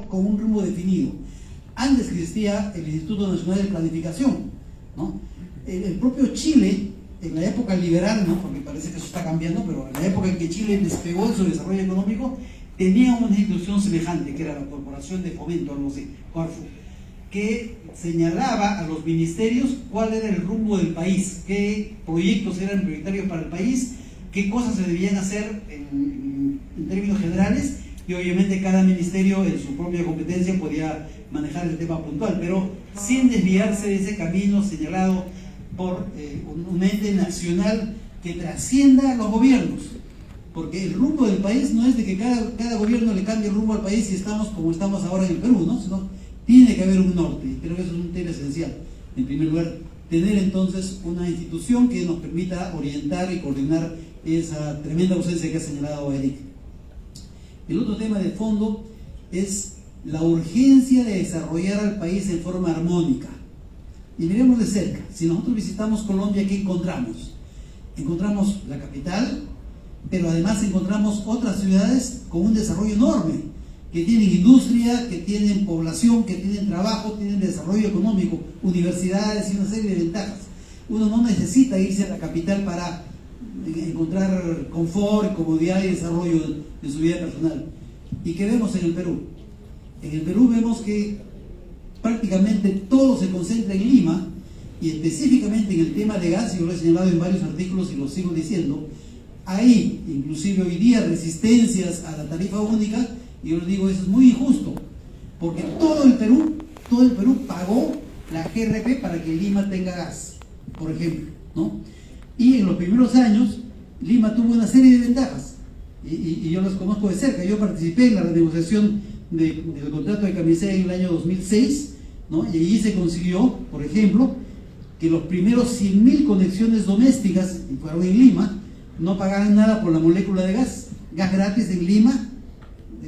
con un rumbo definido. Antes existía el Instituto Nacional de Planificación, ¿no? El propio Chile, en la época liberal, ¿no? Porque parece que eso está cambiando, pero en la época en que Chile despegó en su desarrollo económico, tenía una institución semejante, que era la Corporación de Fomento, algo así, Corfo, que señalaba a los ministerios cuál era el rumbo del país, qué proyectos eran prioritarios para el país, qué cosas se debían hacer en términos generales, y obviamente cada ministerio en su propia competencia podía manejar el tema puntual, pero sin desviarse de ese camino señalado por un ente nacional que trascienda a los gobiernos, porque el rumbo del país no es de que cada gobierno le cambie el rumbo al país y estamos como estamos ahora en el Perú, ¿no? Sino tiene que haber un norte. Creo que eso es un tema esencial. En primer lugar, tener entonces una institución que nos permita orientar y coordinar esa tremenda ausencia que ha señalado Eric. El otro tema de fondo es la urgencia de desarrollar al país en forma armónica. Y miremos de cerca. Si nosotros visitamos Colombia, ¿qué encontramos? Encontramos la capital, pero además encontramos otras ciudades con un desarrollo enorme, que tienen industria, que tienen población, que tienen trabajo, tienen desarrollo económico, universidades y una serie de ventajas. Uno no necesita irse a la capital para encontrar confort, comodidad y desarrollo de su vida personal. ¿Y qué vemos en el Perú? En el Perú vemos que prácticamente todo se concentra en Lima, y específicamente en el tema de gas, yo lo he señalado en varios artículos y lo sigo diciendo, hay inclusive hoy día resistencias a la tarifa única, y yo les digo, eso es muy injusto, porque todo el Perú pagó la GRP para que Lima tenga gas, por ejemplo, ¿no? Y en los primeros años, Lima tuvo una serie de ventajas, y yo las conozco de cerca. Yo participé en la renegociación del contrato de Camisea en el año 2006, ¿no? Y allí se consiguió, por ejemplo, que los primeros 100.000 conexiones domésticas, y fueron en Lima, no pagaran nada por la molécula de gas gratis en Lima,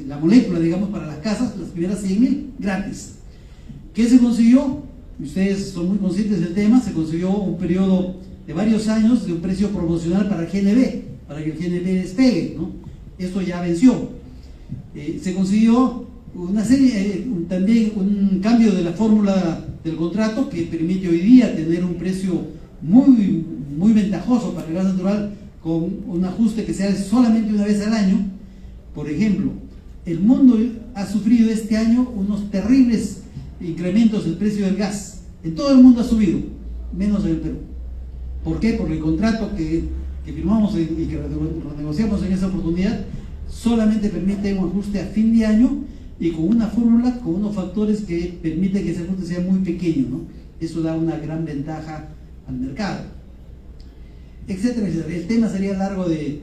la molécula, digamos, para las casas, las primeras 100.000 gratis. ¿Qué se consiguió? Ustedes son muy conscientes del tema. Se consiguió un periodo de varios años de un precio promocional para el GNB, para que el GNB despegue, ¿no? Esto ya venció. Se consiguió una serie, también un cambio de la fórmula del contrato que permite hoy día tener un precio muy, muy ventajoso para el gas natural, con un ajuste que se hace solamente una vez al año. Por ejemplo, el mundo ha sufrido este año unos terribles incrementos del precio del gas. En todo el mundo ha subido, menos en el Perú. ¿Por qué? Porque el contrato que firmamos y que renegociamos en esa oportunidad solamente permite un ajuste a fin de año, y con una fórmula, con unos factores que permiten que ese ajuste sea muy pequeño, ¿no? Eso da una gran ventaja al mercado, etcétera, etcétera. El tema sería largo de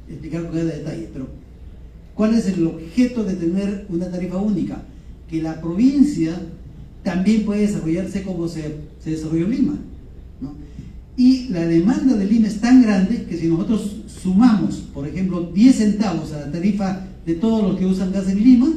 explicar con cada detalle, pero ¿cuál es el objeto de tener una tarifa única? Que la provincia también puede desarrollarse como se desarrolló Lima, ¿no? Y la demanda de Lima es tan grande que si nosotros sumamos, por ejemplo, 10 centavos a la tarifa de todos los que usan gas en Lima,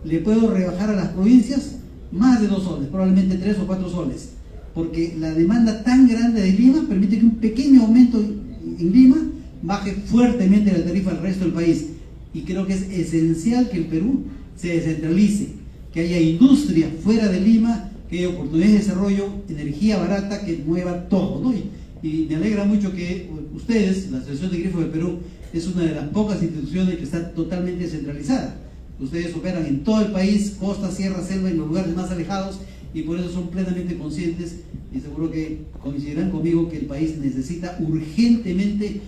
le puedo rebajar a las provincias más de 2 soles, probablemente 3 o 4 soles, porque la demanda tan grande de Lima permite que un pequeño aumento en Lima baje fuertemente la tarifa al resto del país. Y creo que es esencial que el Perú se descentralice, que haya industria fuera de Lima, que haya oportunidades de desarrollo, energía barata que mueva todo, ¿no? Y me alegra mucho que ustedes, la Asociación de Grifos del Perú, es una de las pocas instituciones que está totalmente descentralizada. Ustedes operan en todo el país, costa, sierra, selva, en los lugares más alejados, y por eso son plenamente conscientes, y seguro que coincidirán conmigo, que el país necesita urgentemente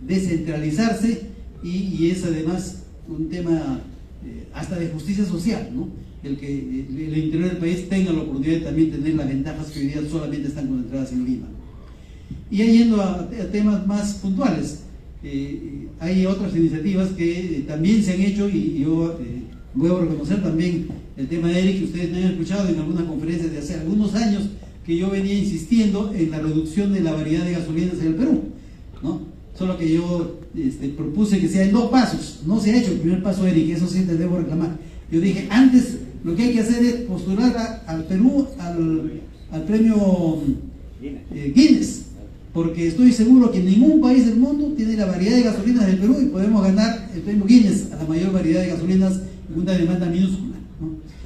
descentralizarse, y es además un tema hasta de justicia social, ¿no? El que el interior del país tenga la oportunidad de también tener las ventajas que hoy día solamente están concentradas en Lima. Y ya yendo a temas más puntuales, hay otras iniciativas que también se han hecho, y yo voy a reconocer también el tema de Eric, que ustedes me han escuchado en algunas conferencias de hace algunos años, que yo venía insistiendo en la reducción de la variedad de gasolinas en el Perú, ¿no? Solo que yo propuse que sea en 2 pasos. No se ha hecho el primer paso, Eric, eso sí te debo reclamar. Yo dije, antes lo que hay que hacer es postular al Perú al premio Guinness, porque estoy seguro que ningún país del mundo tiene la variedad de gasolinas del Perú, y podemos ganar el premio Guinness a la mayor variedad de gasolinas en una demanda minúscula, ¿no?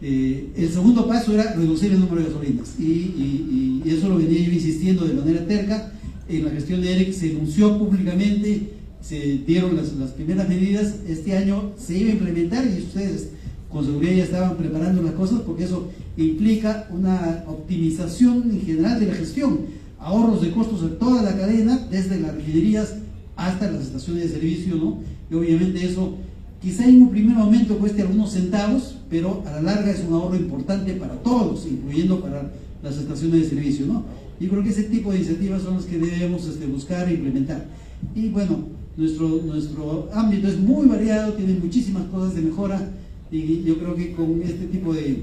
El segundo paso era reducir el número de gasolinas y eso lo venía yo insistiendo de manera terca. En la gestión de Eric se anunció públicamente, se dieron las primeras medidas. Este año se iba a implementar y ustedes con seguridad ya estaban preparando las cosas, porque eso implica una optimización en general de la gestión, ahorros de costos en toda la cadena, desde las refinerías hasta las estaciones de servicio, ¿no? Y obviamente eso quizá en un primer momento cueste algunos centavos, pero a la larga es un ahorro importante para todos, incluyendo para las estaciones de servicio, ¿no? Yo creo que ese tipo de iniciativas son las que debemos buscar e implementar. Y bueno, nuestro ámbito es muy variado, tiene muchísimas cosas de mejora, y yo creo que con este tipo de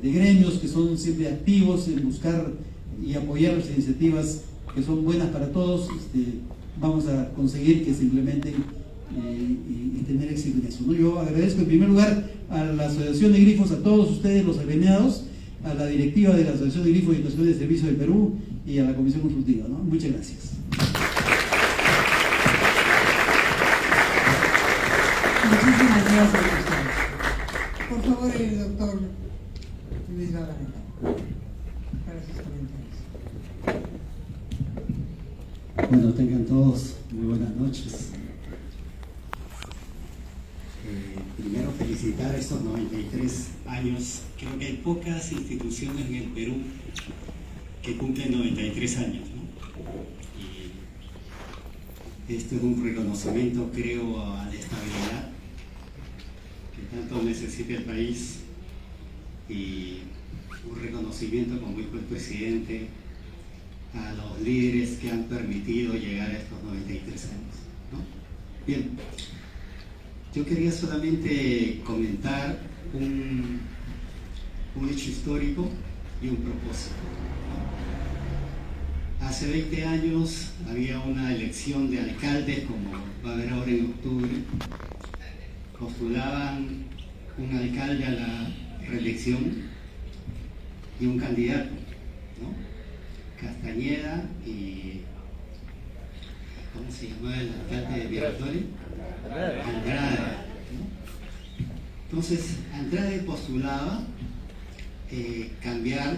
gremios que son siempre activos en buscar y apoyar las iniciativas que son buenas para todos, vamos a conseguir que se implementen y tener éxito en eso, ¿no? Yo agradezco en primer lugar a la Asociación de Grifos, a todos ustedes los agremiados, a la directiva de la Asociación de Grifos y Estaciones de Servicio del Perú y a la Comisión Consultiva, ¿no? Muchas gracias. Muchísimas gracias a ustedes. Por favor, el doctor Luis Barrameda para sus comentarios. Bueno, tengan todos muy buenas noches. Primero felicitar estos 93 años. Creo que hay pocas instituciones en el Perú que cumplen 93 años, ¿no? Y esto es un reconocimiento, creo, a la estabilidad que tanto necesita el país, y un reconocimiento, como dijo el presidente, a los líderes que han permitido llegar a estos 93 años, ¿no? Bien, yo quería solamente comentar un hecho histórico y un propósito. Hace 20 años había una elección de alcaldes, como va a haber ahora en octubre. Postulaban un alcalde a la reelección y un candidato, ¿no? Castañeda y... ¿cómo se llamaba el alcalde de Miraflores? Andrade, ¿no? Entonces, Andrade postulaba cambiar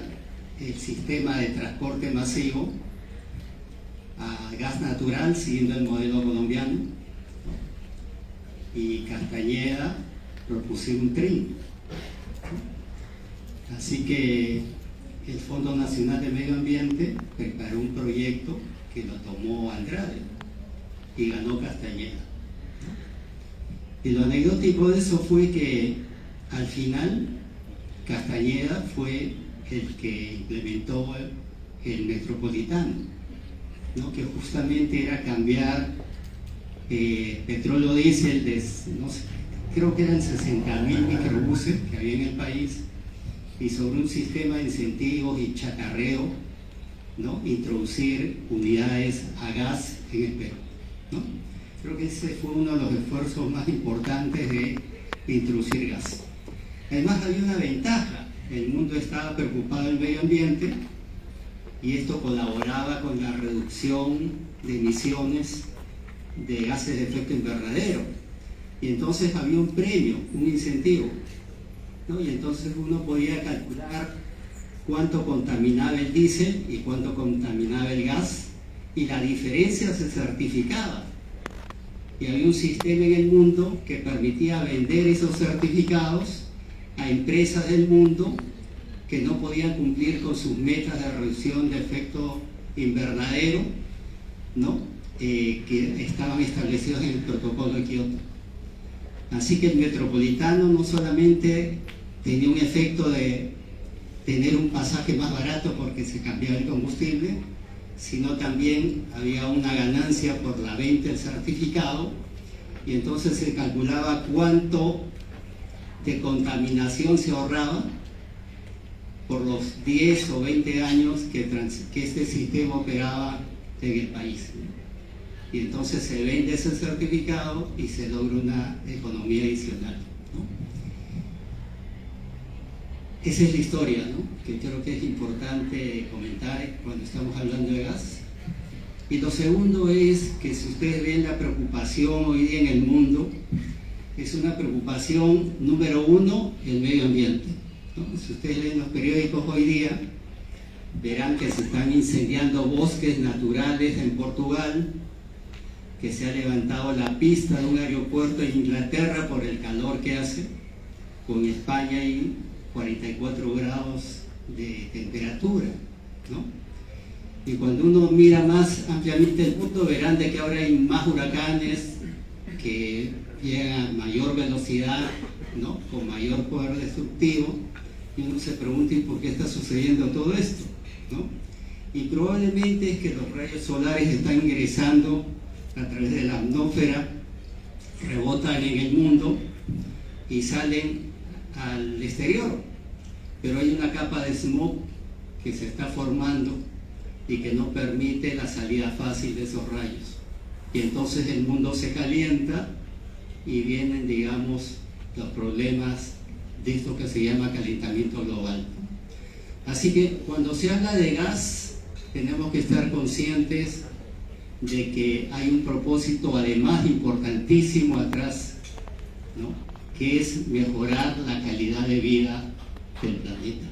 el sistema de transporte masivo a gas natural, siguiendo el modelo colombiano, ¿no? Y Castañeda propuso un tren, ¿no? Así que el Fondo Nacional de Medio Ambiente preparó un proyecto que lo tomó Andrade y ganó Castañeda. Y lo anecdótico de eso fue que al final Castañeda fue el que implementó el metropolitano, ¿no? Que justamente era cambiar petróleo diésel de, no sé, creo que eran 60.000 microbuses que había en el país, y sobre un sistema de incentivos y chatarreo, ¿no? Introducir unidades a gas en el Perú, ¿no? Creo que ese fue uno de los esfuerzos más importantes de introducir gas. Además había una ventaja: el mundo estaba preocupado del medio ambiente y esto colaboraba con la reducción de emisiones de gases de efecto invernadero, y entonces había un premio, un incentivo, ¿no? Y entonces uno podía calcular cuánto contaminaba el diésel y cuánto contaminaba el gas, y la diferencia se certificaba. Y había un sistema en el mundo que permitía vender esos certificados a empresas del mundo que no podían cumplir con sus metas de reducción de efecto invernadero, ¿no? Que estaban establecidos en el protocolo de Kioto. Así que el metropolitano no solamente tenía un efecto de tener un pasaje más barato porque se cambiaba el combustible, sino también había una ganancia por la venta del certificado, y entonces se calculaba cuánto de contaminación se ahorraba por los 10 o 20 años que este sistema operaba en el país. Y entonces se vende ese certificado y se logra una economía adicional, ¿no? Esa es la historia, ¿no? Que creo que es importante comentar cuando estamos hablando de gas. Y lo segundo es que si ustedes ven la preocupación hoy día en el mundo, es una preocupación número uno el medio ambiente, ¿no? Si ustedes leen los periódicos hoy día, verán que se están incendiando bosques naturales en Portugal, que se ha levantado la pista de un aeropuerto en Inglaterra por el calor que hace, con España y 44 grados de temperatura, ¿no? Y cuando uno mira más ampliamente el mundo, verán de que ahora hay más huracanes que llegan a mayor velocidad, ¿no? Con mayor poder destructivo, y uno se pregunta ¿y por qué está sucediendo todo esto?, ¿no? Y probablemente es que los rayos solares están ingresando a través de la atmósfera, rebotan en el mundo y salen al exterior, pero hay una capa de smog que se está formando y que no permite la salida fácil de esos rayos, y entonces el mundo se calienta y vienen, digamos, los problemas de esto que se llama calentamiento global. Así que cuando se habla de gas, tenemos que estar conscientes de que hay un propósito además importantísimo atrás, ¿no? Que es mejorar la calidad de vida del planeta.